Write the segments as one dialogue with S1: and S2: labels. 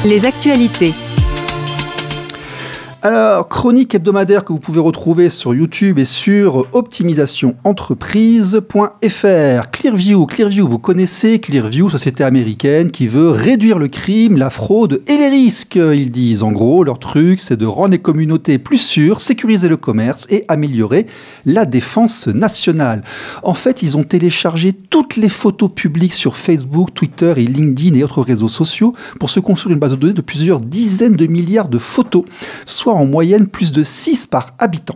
S1: Les actualités.
S2: Alors, chronique hebdomadaire que vous pouvez retrouver sur YouTube et sur optimisationentreprise.fr. Clearview, vous connaissez Clearview, société américaine qui veut réduire le crime, la fraude et les risques, ils disent. En gros, leur truc, c'est de rendre les communautés plus sûres, sécuriser le commerce et améliorer la défense nationale. En fait, ils ont téléchargé toutes les photos publiques sur Facebook, Twitter et LinkedIn et autres réseaux sociaux pour se construire une base de données de plusieurs dizaines de milliards de photos, soit en moyenne plus de 6 par habitant.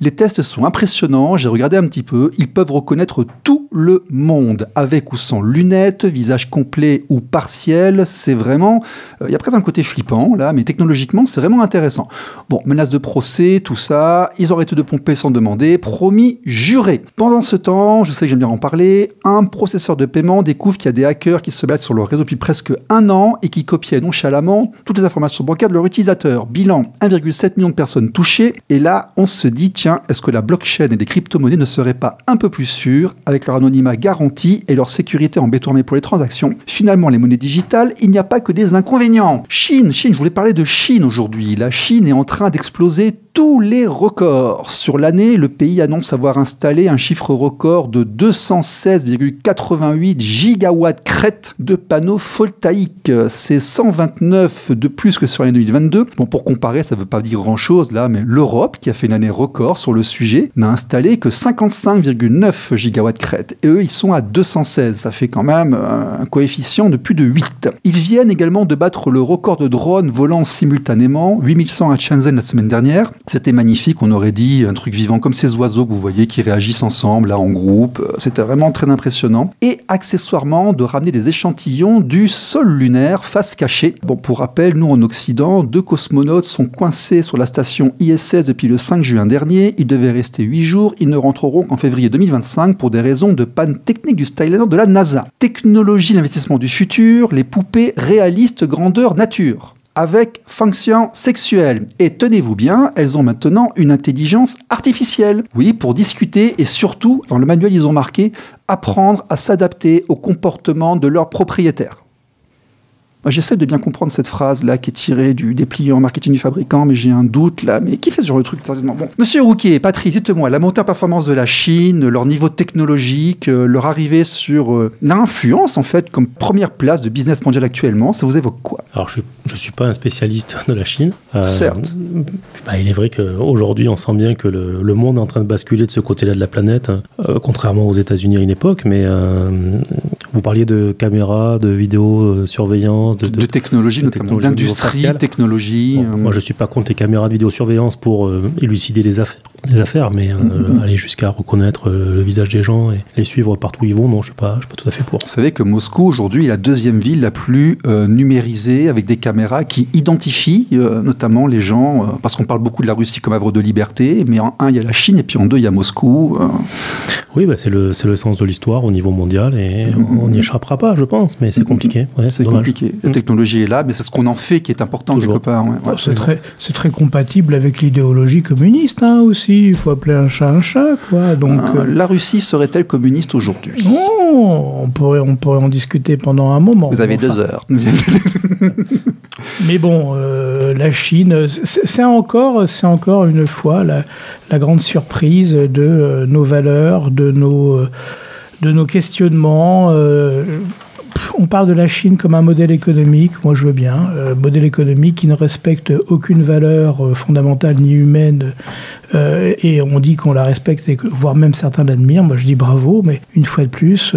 S2: Les tests sont impressionnants, j'ai regardé un petit peu, ils peuvent reconnaître tout le monde, avec ou sans lunettes, visage complet ou partiel, c'est vraiment... Il y a presque un côté flippant, là, mais technologiquement, c'est vraiment intéressant. Bon, menace de procès, tout ça, ils ont arrêté de pomper sans demander, promis, juré. Pendant ce temps, je sais que j'aime bien en parler, un processeur de paiement découvre qu'il y a des hackers qui se battent sur leur réseau depuis presque 1 an et qui copiaient nonchalamment toutes les informations bancaires de leurs utilisateurs. Bilan, 1,7 million de personnes touchées. Et là, on se dit, tiens, est-ce que la blockchain et les crypto-monnaies ne seraient pas un peu plus sûres avec leur anonymat garanti et leur sécurité en béton armé pour les transactions? Finalement, les monnaies digitales, il n'y a pas que des inconvénients. Chine, je voulais parler de Chine aujourd'hui. La Chine est en train d'exploser tous les records. Sur l'année, le pays annonce avoir installé un chiffre record de 216,88 gigawatts crête de panneaux photovoltaïques. C'est 129 de plus que sur l'année 2022. Bon, pour comparer, ça ne veut pas dire grand-chose là, mais l'Europe, qui a fait une année record sur le sujet, n'a installé que 55,9 gigawatts crête. Et eux, ils sont à 216. Ça fait quand même un coefficient de plus de 8. Ils viennent également de battre le record de drones volant simultanément, 8100 à Shenzhen la semaine dernière. C'était magnifique, on aurait dit un truc vivant comme ces oiseaux que vous voyez qui réagissent ensemble, là, en groupe. C'était vraiment très impressionnant. Et accessoirement, de ramener des échantillons du sol lunaire face cachée. Bon, pour rappel, nous en Occident, 2 cosmonautes sont coincés sur la station ISS depuis le 5 juin dernier. Ils devaient rester 8 jours. Ils ne rentreront qu'en février 2025 pour des raisons de panne technique du Skyliner de la NASA. Technologie d'investissement du futur, les poupées réalistes grandeur nature, avec fonction sexuelle. Et tenez-vous bien, elles ont maintenant une intelligence artificielle. Oui, pour discuter et surtout, dans le manuel, ils ont marqué « apprendre à s'adapter au comportement de leurs propriétaires ». Moi, j'essaie de bien comprendre cette phrase-là qui est tirée du dépliant marketing du fabricant, mais j'ai un doute là. Mais qui fait ce genre de truc, sérieusement? Bon, Monsieur Rouquier, Patrice, dites-moi, la montée en performance de la Chine, leur niveau technologique, leur arrivée sur l'influence, en fait, comme première place de business mondial actuellement, ça vous évoque quoi?
S3: Alors, je ne suis pas un spécialiste de la Chine.
S2: Certes.
S3: Il est vrai qu'aujourd'hui, on sent bien que le monde est en train de basculer de ce côté-là de la planète, contrairement aux États-Unis à une époque, mais vous parliez de caméras, de vidéosurveillance, de technologie, notamment
S2: d'industrie, technologie.
S3: Bon, moi, je ne suis pas contre les caméras de vidéosurveillance pour élucider les affaires, mais aller jusqu'à reconnaître le visage des gens et les suivre partout où ils vont, non, je ne suis pas tout à fait pour.
S2: Vous savez que Moscou, aujourd'hui, est la 2e ville la plus numérisée, avec des caméras qui identifient notamment les gens, parce qu'on parle beaucoup de la Russie comme havre de liberté, mais en 1, il y a la Chine, et puis en 2, il y a Moscou.
S3: Oui, c'est le sens de l'histoire au niveau mondial, et on n'y échappera pas, je pense, mais c'est compliqué. Ouais,
S2: c'est compliqué. La technologie est là, mais c'est ce qu'on en fait qui est important quelque part. Ouais.
S4: C'est très compatible avec l'idéologie communiste aussi. Il faut appeler un chat, quoi. Donc,
S2: la Russie serait-elle communiste aujourd'hui?
S4: On pourrait en discuter pendant un moment.
S2: Vous avez 2 heures.
S4: Mais bon, la Chine, c'est encore une fois la grande surprise de nos valeurs, de nos questionnements. On parle de la Chine comme un modèle économique, moi je veux bien, modèle économique qui ne respecte aucune valeur fondamentale ni humaine, et on dit qu'on la respecte, voire même certains l'admirent, moi je dis bravo, mais une fois de plus,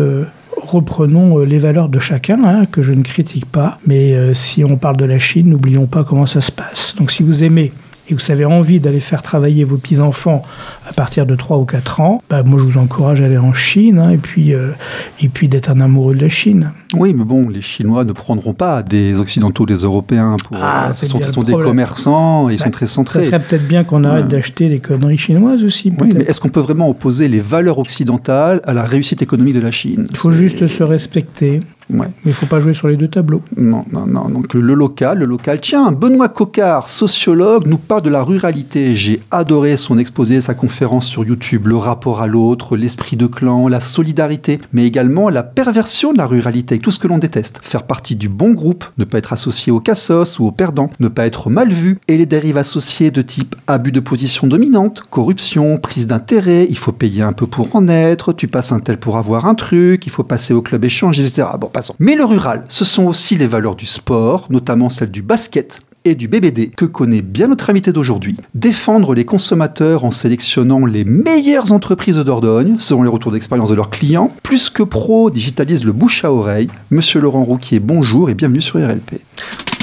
S4: reprenons les valeurs de chacun, que je ne critique pas, mais si on parle de la Chine, n'oublions pas comment ça se passe. Donc si vous aimez et vous avez envie d'aller faire travailler vos petits-enfants à partir de 3 ou 4 ans, moi je vous encourage à aller en Chine, et puis d'être un amoureux de la Chine.
S2: Oui, mais bon, les Chinois ne prendront pas des Occidentaux, des Européens. Ils sont des commerçants, ils sont très centrés.
S4: Ça serait peut-être bien qu'on arrête d'acheter des conneries chinoises aussi.
S2: Oui, mais est-ce qu'on peut vraiment opposer les valeurs occidentales à la réussite économique de la Chine?
S4: Il faut juste se respecter.
S2: Ouais.
S4: Mais il ne faut pas jouer sur les deux tableaux.
S2: Non. Donc le local. Tiens, Benoît Coquart, sociologue, nous parle de la ruralité. J'ai adoré son exposé, sa conférence sur YouTube. Le rapport à l'autre, l'esprit de clan, la solidarité, mais également la perversion de la ruralité, tout ce que l'on déteste. Faire partie du bon groupe, ne pas être associé aux cassos ou aux perdants, ne pas être mal vu, et les dérives associées de type abus de position dominante, corruption, prise d'intérêt, il faut payer un peu pour en être, tu passes un tel pour avoir un truc, il faut passer au club échange, etc. Bon, passons. Mais le rural, ce sont aussi les valeurs du sport, notamment celles du basket et du BBD, que connaît bien notre invité d'aujourd'hui. Défendre les consommateurs en sélectionnant les meilleures entreprises de Dordogne, selon les retours d'expérience de leurs clients. Plus que pro, digitalise le bouche à oreille. Monsieur Laurent Rouquier, bonjour et bienvenue sur RLP.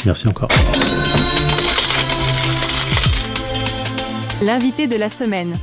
S3: Merci encore.
S1: L'invité de la semaine.